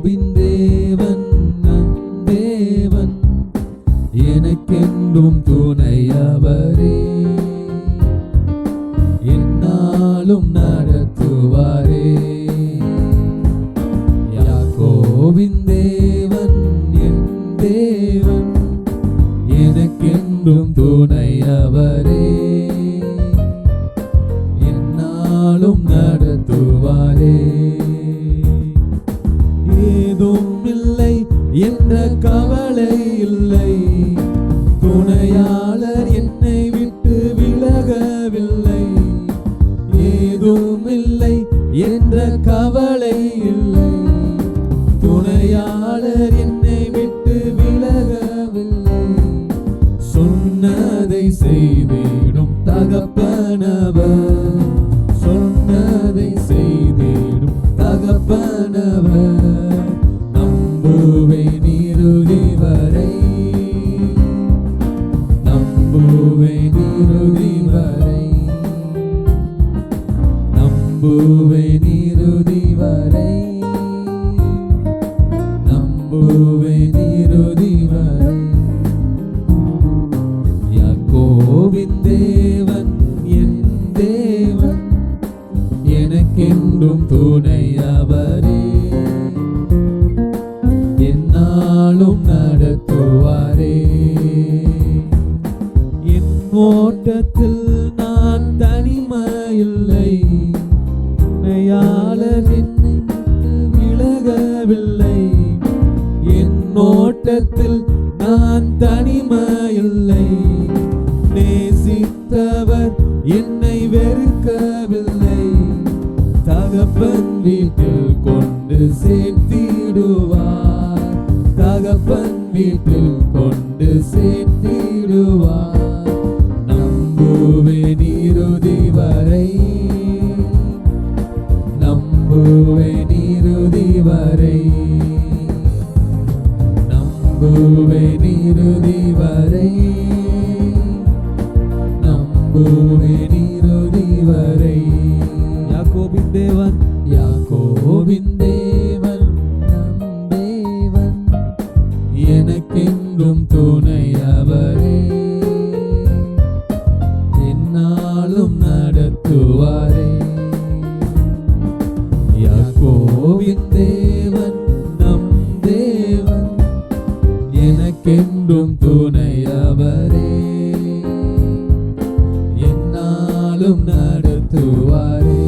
யாக்கோபின் தேவன் நம் தேவன், எனக்கென்றும் துணையவரே, என்னாலும் நடத்துவாரே. யாக்கோபின் தேவன் என் தேவன், எனக்கென்றும் துணையவரே, என்னாலும் நடத்துவாரே. ஏதும் இல்லை என்ற கவலை இல்லை, துணையாளர் என்னை விட்டு விலகவில்லை. ஏதும் இல்லை என்ற கவலை இல்லை, துணையாளர் என்னை விட்டு விலகவில்லை. சொன்னதை செய்திடும் தகப்பனவர், சொன்னதை செய்திடும் தகப்பனவர். நம்புவேன் இறுதி வரை, நம்புவேன் இறுதி வரை, நம்புவேன் இறுதி வரை, நம்புவேன் இறுதி வரை. யாக்கோபின் தேவன் என் தேவன், எனக்கென்றும் துணையவரே, என்னாலும் நடத்துவாரே. என் ஓட்டத்தில் நான் தனிமையில்லை, துணையாளர் என்னை விலகவில்லை. என் ஓட்டத்தில் நான் தனிமையில்லை, நேசித்தவர் என்னை வெறுக்கவில்லை. தகப்பன் வீட்டில் கொண்டு சேர்த்திடுவார், தகப்பன் வீட்டில் கொண்டு சேர்த்திடுவார். நம்புவேன் இறுதி வரை, நம்புவேன் இறுதி வரை, நம்புவேன் இறுதி வரை, நம்புவேன் இறுதி வரை. யாக்கோபின் தேவன், யாக்கோபின் தேவன் நம் தேவன், எனக்கென்றும் துணையவரே, என்னாலும் நடத்துவாரே. யாக்கோபின் தேவன் நம் தேவன், எனக்கென்றும் துணையவரே, என்னாலும் நடத்துவாரே.